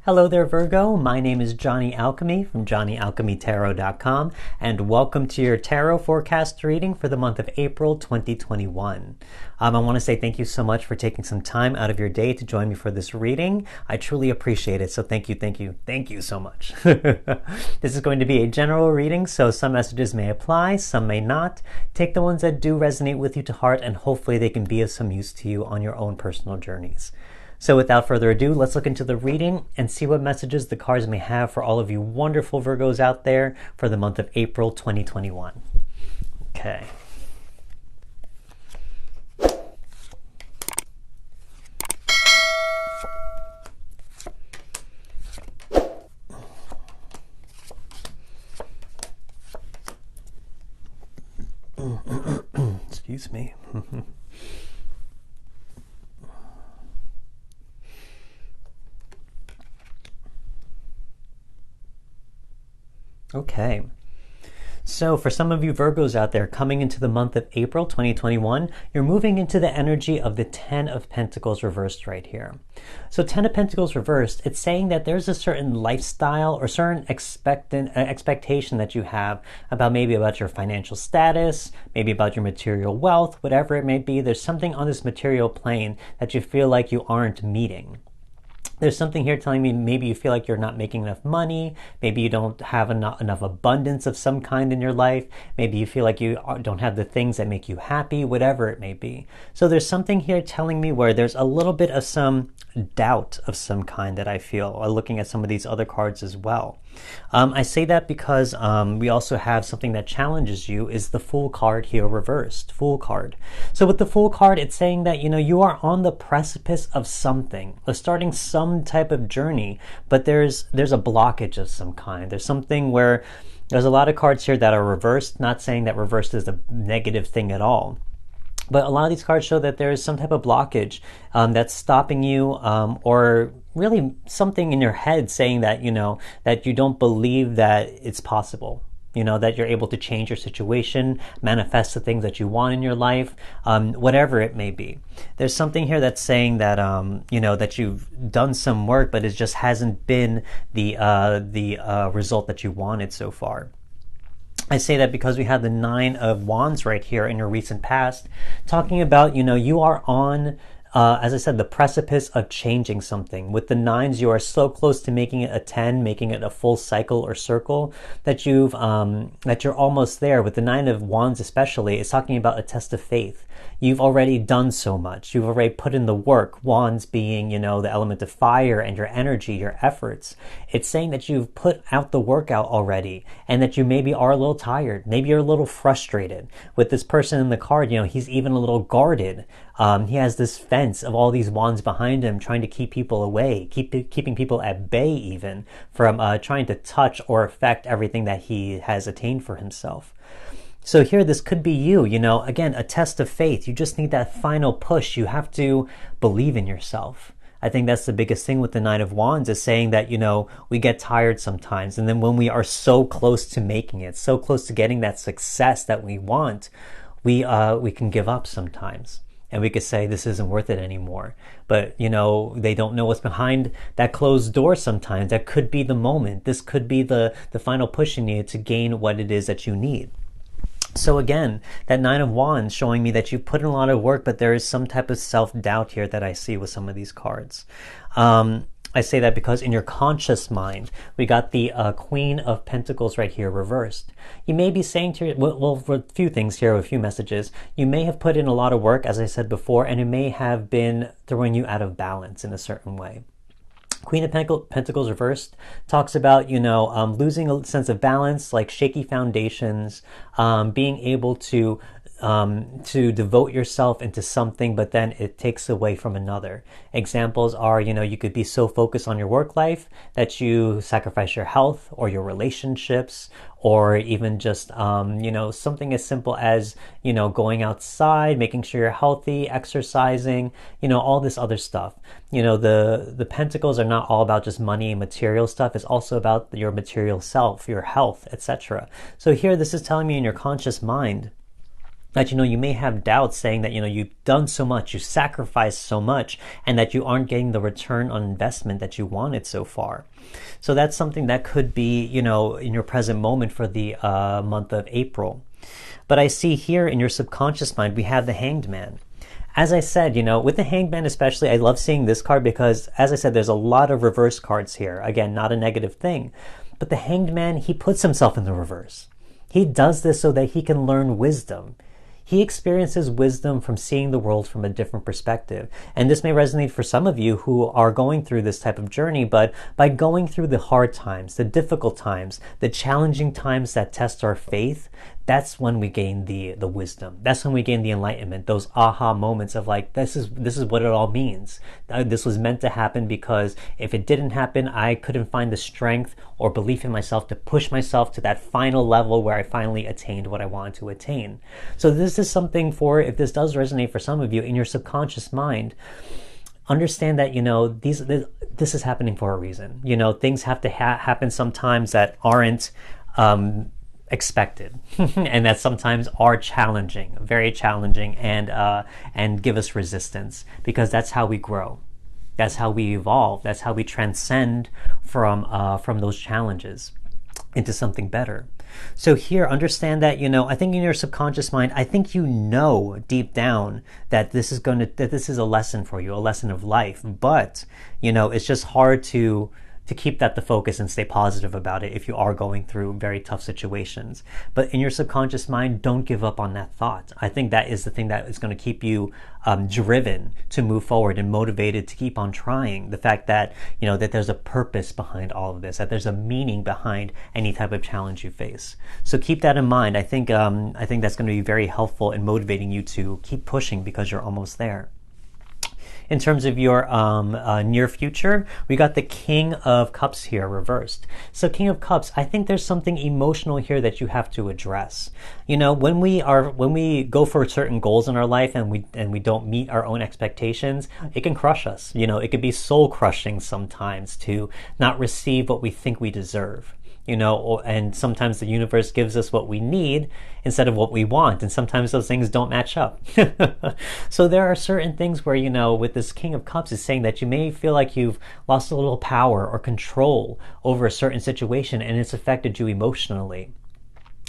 Hello there, Virgo. My name is Johnny Alchemy from johnnyalchemytarot.com, and welcome to your tarot forecast reading for the month of April 2021. I want to say thank you so much for taking some time out of your day to join me for this reading. I truly appreciate it, so thank you so much. This is going to be a general reading, so some messages may apply, some may not. Take the ones that do resonate with you to heart, and hopefully they can be of some use to you on your own personal journeys. So without further ado, let's look into the reading and see what messages the cards may have for all of you wonderful Virgos out there for the month of April 2021. Okay. Excuse me. Okay, so for some of you Virgos out there coming into the month of April 2021, you're moving into the energy of the Ten of Pentacles reversed right here. So Ten of Pentacles reversed, it's saying that there's a certain lifestyle or certain expectation that you have about maybe about your financial status, maybe about your material wealth, whatever it may be. There's something on this material plane that you feel like you aren't meeting. There's something here telling me maybe you feel like you're not making enough money, maybe you don't have enough abundance of some kind in your life, maybe you feel like you don't have the things that make you happy, whatever it may be. So there's something here telling me where there's a little bit of some doubt of some kind that I feel looking at some of these other cards as well. I say that because we also have something that challenges you is the Fool card here reversed, Fool card. So with the Fool card, it's saying that, you know, you are on the precipice of something, or starting some type of journey, but there's a blockage of some kind. There's something where there's a lot of cards here that are reversed, not saying that reversed is a negative thing at all. But a lot of these cards show that there is some type of blockage that's stopping you, or really something in your head saying that, you know, that you don't believe that it's possible. You know, that you're able to change your situation, manifest the things that you want in your life, whatever it may be. There's something here that's saying that, you know, that you've done some work, but it just hasn't been the result that you wanted so far. I say that because we have the Nine of Wands right here in your recent past, talking about, you know, you are on, as I said, the precipice of changing something. With the nines, you are so close to making it a 10, making it a full cycle or circle, that that you're almost there. With the Nine of Wands especially, it's talking about a test of faith. You've already done so much. You've already put in the work. Wands being, you know, the element of fire and your energy, your efforts. It's saying that you've put out the workout already, and that you maybe are a little tired. Maybe you're a little frustrated. With this person in the card, you know, he's even a little guarded. He has this fence of all these wands behind him, trying to keep people away, keeping people at bay even from trying to touch or affect everything that he has attained for himself. So here, this could be you, you know, again, a test of faith. You just need that final push. You have to believe in yourself. I think that's the biggest thing with the Nine of Wands, is saying that, you know, we get tired sometimes. And then when we are so close to making it, so close to getting that success that we want, we can give up sometimes. And we could say, this isn't worth it anymore. But, you know, they don't know what's behind that closed door sometimes. That could be the moment. This could be the final push you need to gain what it is that you need. So again, that Nine of Wands showing me that you put in a lot of work, but there is some type of self-doubt here that I see with some of these cards. I say that because in your conscious mind, we got the Queen of Pentacles right here reversed. You may be saying to well, for a few things here, a few messages, you may have put in a lot of work, as I said before, and it may have been throwing you out of balance in a certain way. Queen of Pentacles reversed talks about, you know, losing a sense of balance, like shaky foundations, being able to devote yourself into something, but then it takes away from another. Examples are, you know, you could be so focused on your work life that you sacrifice your health or your relationships, or even just, you know, something as simple as, you know, going outside, making sure you're healthy, exercising, you know, all this other stuff. You know, the pentacles are not all about just money and material stuff. It's also about your material self, your health, etc. So here, this is telling me in your conscious mind, that, you may have doubts saying that, you've done so much, you sacrificed so much, and that you aren't getting the return on investment that you wanted so far. So that's something that could be, in your present moment for the month of April. But I see here in your subconscious mind, we have the Hanged Man. As I said, with the Hanged Man especially, I love seeing this card because, as I said, there's a lot of reverse cards here. Again, not a negative thing. But the Hanged Man, he puts himself in the reverse. He does this so that he can learn wisdom. He experiences wisdom from seeing the world from a different perspective. And this may resonate for some of you who are going through this type of journey, but by going through the hard times, the difficult times, the challenging times that test our faith, that's when we gain the wisdom. That's when we gain the enlightenment, those aha moments of like, this is what it all means. This was meant to happen because if it didn't happen, I couldn't find the strength or belief in myself to push myself to that final level where I finally attained what I wanted to attain. So this is something for, if this does resonate for some of you in your subconscious mind, understand that, this is happening for a reason. Things have to happen sometimes that aren't expected and that sometimes are challenging, very challenging, and give us resistance, because that's how we grow. That's how we evolve. That's how we transcend from those challenges into something better. So here, understand that, I think in your subconscious mind, I think deep down that this is a lesson for you, a lesson of life. But, it's just hard to keep that the focus and stay positive about it if you are going through very tough situations. But in your subconscious mind, don't give up on that thought. I think that is the thing that is going to keep you driven to move forward and motivated to keep on trying. The fact that, that there's a purpose behind all of this, that there's a meaning behind any type of challenge you face. So keep that in mind. I think that's going to be very helpful in motivating you to keep pushing because you're almost there. In terms of your near future, we got the King of Cups here reversed. So King of Cups, I think there's something emotional here that you have to address. When we go for certain goals in our life and we don't meet our own expectations, it can crush us. It could be soul crushing sometimes to not receive what we think we deserve. And sometimes the universe gives us what we need instead of what we want. And sometimes those things don't match up. So there are certain things where, with this King of Cups is saying that you may feel like you've lost a little power or control over a certain situation and it's affected you emotionally.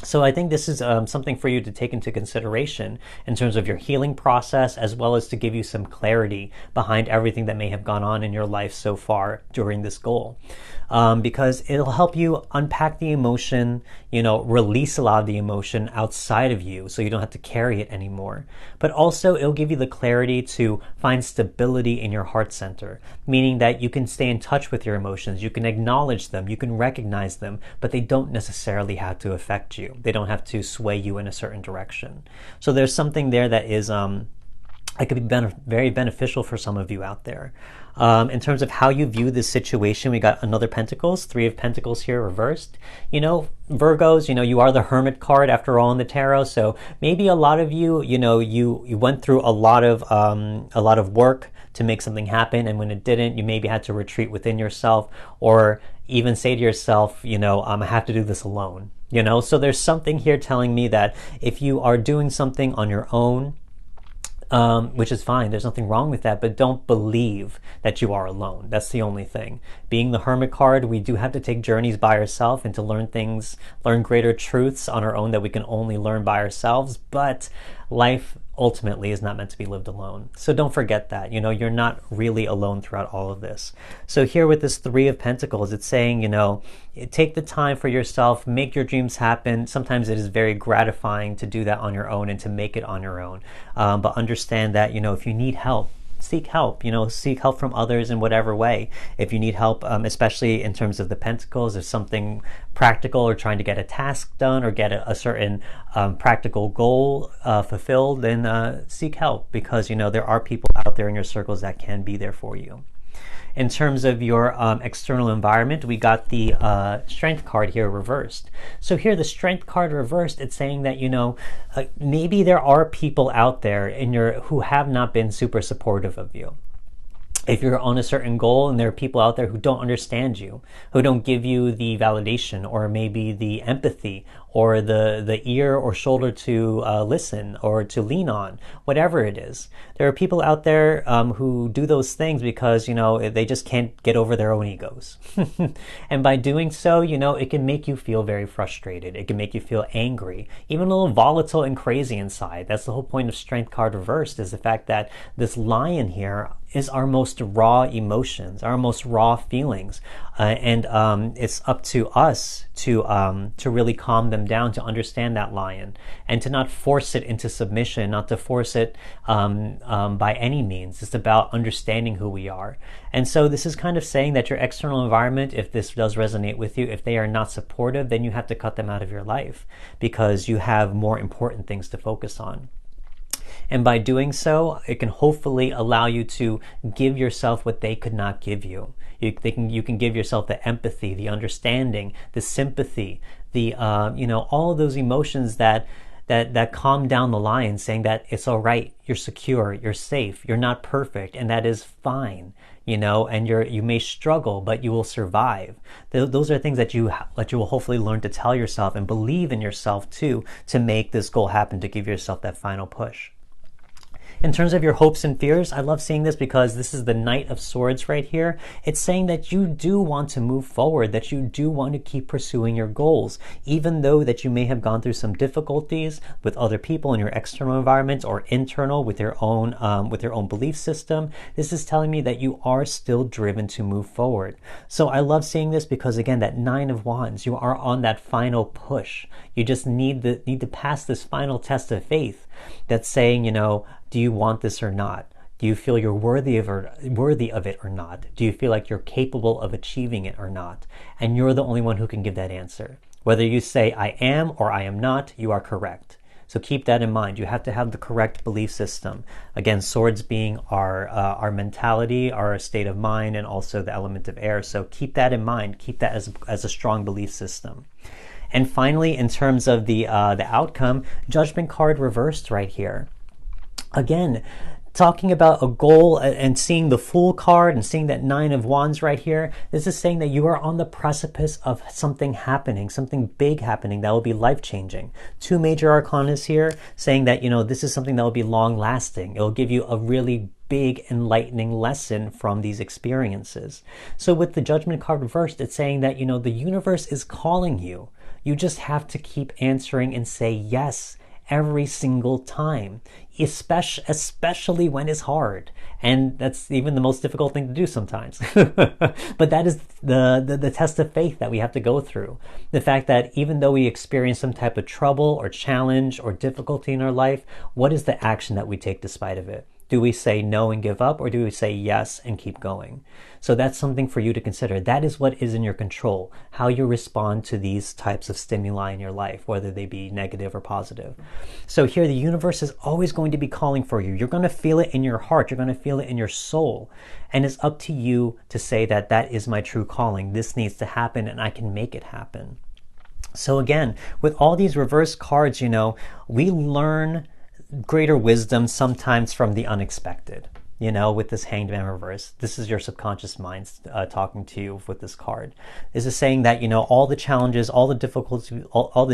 So I think this is something for you to take into consideration in terms of your healing process, as well as to give you some clarity behind everything that may have gone on in your life so far during this goal. Because it'll help you unpack the emotion, release a lot of the emotion outside of you so you don't have to carry it anymore. But also it'll give you the clarity to find stability in your heart center, meaning that you can stay in touch with your emotions, you can acknowledge them, you can recognize them, but they don't necessarily have to affect you. They don't have to sway you in a certain direction. So there's something there that is it could be very beneficial for some of you out there. In terms of how you view this situation, we got another Pentacles, Three of Pentacles here reversed. Virgos, you are the Hermit card after all in the tarot. So maybe a lot of you, you went through a lot of work to make something happen, and when it didn't, you maybe had to retreat within yourself, or even say to yourself, I have to do this alone. So there's something here telling me that if you are doing something on your own, which is fine, there's nothing wrong with that, but don't believe that you are alone. That's the only thing. Being the Hermit card, we do have to take journeys by ourselves and to learn greater truths on our own that we can only learn by ourselves, but life ultimately is not meant to be lived alone. So don't forget that, you're not really alone throughout all of this. So here with this Three of Pentacles, it's saying, take the time for yourself, make your dreams happen. Sometimes it is very gratifying to do that on your own and to make it on your own. But understand that, if you need help, seek help, seek help from others in whatever way. If you need help, especially in terms of the Pentacles, if something practical or trying to get a task done or get a certain practical goal fulfilled, then seek help, because, there are people out there in your circles that can be there for you. In terms of your external environment, we got the Strength card here reversed. So here, the Strength card reversed, it's saying that, maybe there are people out there who have not been super supportive of you. If you're on a certain goal and there are people out there who don't understand you, who don't give you the validation or maybe the empathy or the ear or shoulder to listen or to lean on, whatever it is. There are people out there who do those things because, they just can't get over their own egos. And by doing so, it can make you feel very frustrated. It can make you feel angry, even a little volatile and crazy inside. That's the whole point of Strength card reversed, is the fact that this Lion here is our most raw emotions, our most raw feelings, and it's up to us to really calm them down, to understand that Lion, and to not force it into submission, not to force it by any means. It's about understanding who we are. And so this is kind of saying that your external environment, if this does resonate with you, if they are not supportive, then you have to cut them out of your life because you have more important things to focus on. And by doing so, it can hopefully allow you to give yourself what they could not give you. You can give yourself the empathy, the understanding, the sympathy, the all of those emotions that calm down the Lion, saying that it's all right, you're secure, you're safe, you're not perfect, and that is fine. And you may struggle, but you will survive. Those are things that you will hopefully learn to tell yourself and believe in yourself too, to make this goal happen, to give yourself that final push. In terms of your hopes and fears, I love seeing this because this is the Knight of Swords right here. It's saying that you do want to move forward, that you do want to keep pursuing your goals, even though that you may have gone through some difficulties with other people in your external environment or internal with your own belief system. This is telling me that you are still driven to move forward. So I love seeing this because, again, that Nine of Wands, you are on that final push. You just need to pass this final test of faith that's saying, do you want this or not? Do you feel you're worthy of it or not? Do you feel like you're capable of achieving it or not? And you're the only one who can give that answer. Whether you say I am or I am not, you are correct. So keep that in mind. You have to have the correct belief system. Again, swords being our mentality, our state of mind, and also the element of air. So keep that in mind. Keep that as a strong belief system. And finally, in terms of the outcome, Judgment card reversed right here. Again, talking about a goal and seeing the Fool card and seeing that Nine of Wands right here, this is saying that you are on the precipice of something happening, something big happening that will be life-changing. Two major arcanas here saying that, this is something that will be long-lasting. It will give you a really big enlightening lesson from these experiences. So with the Judgment card reversed, it's saying that, the universe is calling you. You just have to keep answering and say yes every single time, especially when it's hard. And that's even the most difficult thing to do sometimes. But that is the test of faith that we have to go through. The fact that even though we experience some type of trouble or challenge or difficulty in our life, what is the action that we take despite of it? Do we say no and give up, or do we say yes and keep going? So that's something for you to consider. That is what is in your control, how you respond to these types of stimuli in your life, whether they be negative or positive. So here, the universe is always going to be calling for you. You're going to feel it in your heart. You're going to feel it in your soul. And it's up to you to say that that is my true calling. This needs to happen, and I can make it happen. So again, with all these reverse cards, we learn greater wisdom sometimes from the unexpected. With this Hanged Man reverse, this is your subconscious mind talking to you with this card. This is saying that, all the challenges, all the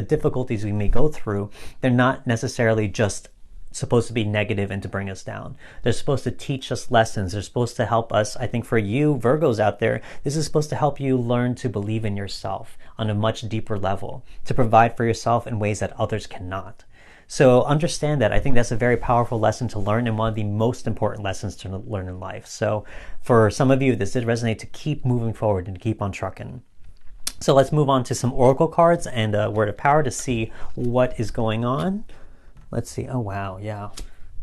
difficulties we may go through, they're not necessarily just supposed to be negative and to bring us down. They're supposed to teach us lessons. They're supposed to help us. I think for you Virgos out there, this is supposed to help you learn to believe in yourself on a much deeper level, to provide for yourself in ways that others cannot. So understand that. I think that's a very powerful lesson to learn, and one of the most important lessons to learn in life. So for some of you, this did resonate, to keep moving forward and keep on trucking. So let's move on to some oracle cards and a word of power to see what is going on. Let's see. Oh, wow. Yeah.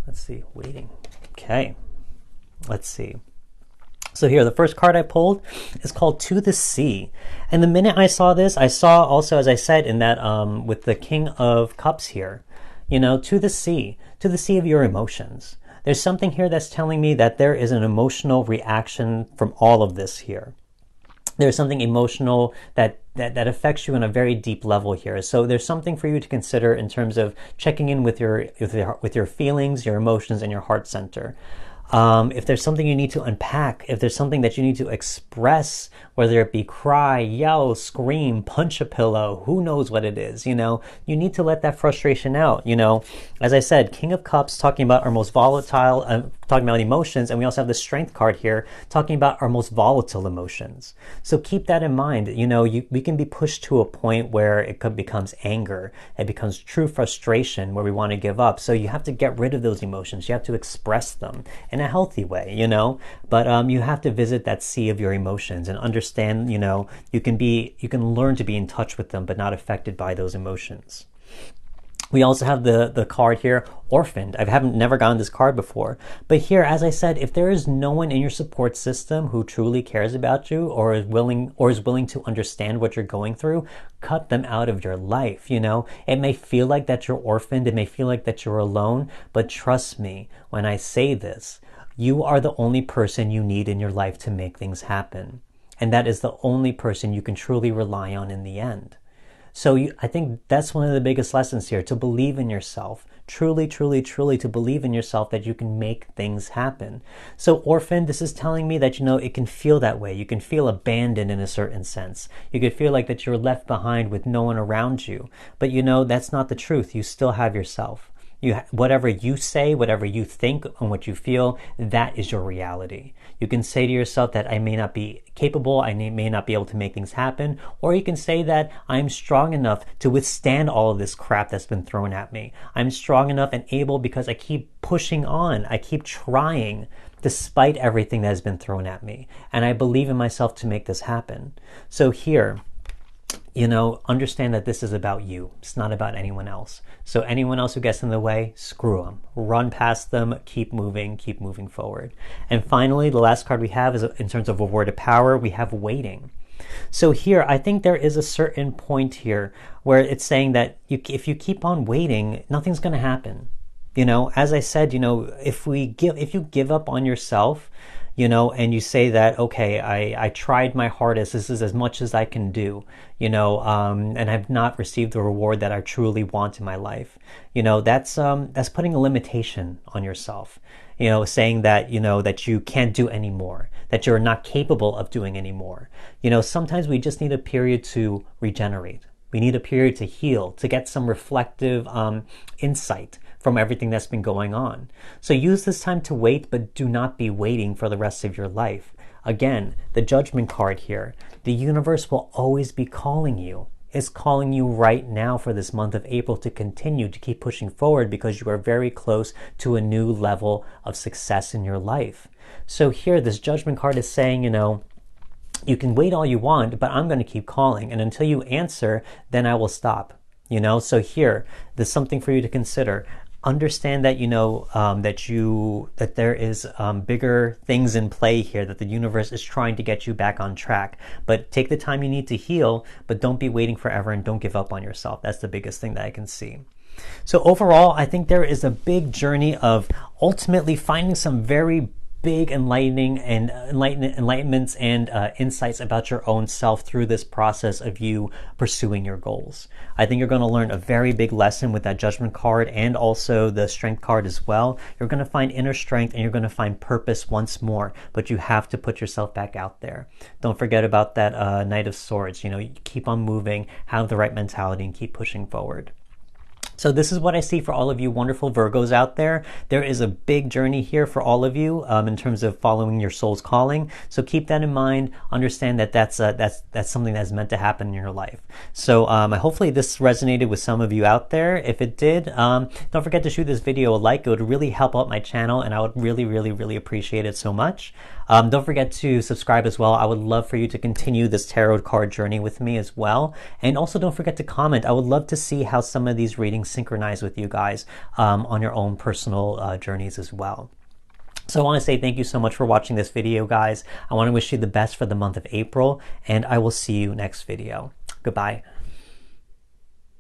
Let's see. Waiting. Okay. Let's see. So here, the first card I pulled is called To the Sea. And the minute I saw this, I saw also, as I said, in that with the King of Cups here, to the sea of your emotions. There's something here that's telling me that there is an emotional reaction from all of this here. There's something emotional that affects you on a very deep level here. So there's something for you to consider in terms of checking in with your feelings, your emotions, and your heart center. If there's something you need to unpack, if there's something that you need to express, whether it be cry, yell, scream, punch a pillow, who knows what it is, you need to let that frustration out, As I said, King of Cups talking about our most volatile, talking about emotions, and we also have the Strength card here talking about our most volatile emotions. So keep that in mind. We can be pushed to a point where it becomes anger, it becomes true frustration where we want to give up. So you have to get rid of those emotions. You have to express them in a healthy way, But you have to visit that sea of your emotions and understand, you can learn to be in touch with them, but not affected by those emotions. We also have the card here, Orphaned. I haven't never gotten this card before. But here, as I said, if there is no one in your support system who truly cares about you or is willing to understand what you're going through, cut them out of your life, It may feel like that you're orphaned. It may feel like that you're alone. But trust me when I say this, you are the only person you need in your life to make things happen. And that is the only person you can truly rely on in the end. So I think that's one of the biggest lessons here, to believe in yourself, truly, truly, truly to believe in yourself that you can make things happen. So Orphan, this is telling me that, it can feel that way. You can feel abandoned in a certain sense. You could feel like that you're left behind with no one around you. But that's not the truth. You still have yourself. Whatever you say, whatever you think, and what you feel, that is your reality. You can say to yourself that I may not be capable, I may not be able to make things happen, or you can say that I'm strong enough to withstand all of this crap that's been thrown at me. I'm strong enough and able because I keep pushing on, I keep trying despite everything that has been thrown at me, and I believe in myself to make this happen. So here, understand that this is about you. It's not about anyone else. So anyone else who gets in the way, screw them. Run past them, keep moving forward. And finally, the last card we have is, in terms of a word of power, we have Waiting. So here, I think there is a certain point here where it's saying that if you keep on waiting, nothing's going to happen. As I said, if you give up on yourself, and you say that, okay, I tried my hardest, this is as much as I can do, and I've not received the reward that I truly want in my life. That's putting a limitation on yourself, saying that, that you can't do any more, that you're not capable of doing any more. Sometimes we just need a period to regenerate. We need a period to heal, to get some reflective insight from everything that's been going on. So use this time to wait, but do not be waiting for the rest of your life. Again, the Judgment card here. The universe will always be calling you. It's calling you right now for this month of April to continue to keep pushing forward because you are very close to a new level of success in your life. So here, this Judgment card is saying, you can wait all you want, but I'm going to keep calling. And until you answer, then I will stop. So here, there's something for you to consider. Understand that, that there is bigger things in play here, that the universe is trying to get you back on track. But take the time you need to heal, but don't be waiting forever and don't give up on yourself. That's the biggest thing that I can see. So overall, I think there is a big journey of ultimately finding some very big enlightenments and insights about your own self through this process of you pursuing your goals. I think you're going to learn a very big lesson with that Judgment card and also the Strength card as well. You're going to find inner strength and you're going to find purpose once more, but you have to put yourself back out there. Don't forget about that Knight of Swords. You keep on moving, have the right mentality, and keep pushing forward. So this is what I see for all of you wonderful Virgos out there. There is a big journey here for all of you in terms of following your soul's calling. So keep that in mind. Understand that that's something that's meant to happen in your life. So hopefully this resonated with some of you out there. If it did, don't forget to shoot this video a like. It would really help out my channel, and I would really, really, really appreciate it so much. Don't forget to subscribe as well. I would love for you to continue this tarot card journey with me as well. And also don't forget to comment. I would love to see how some of these readings synchronize with you guys on your own personal journeys as well. So I want to say thank you so much for watching this video, guys. I want to wish you the best for the month of April, and I will see you next video. Goodbye.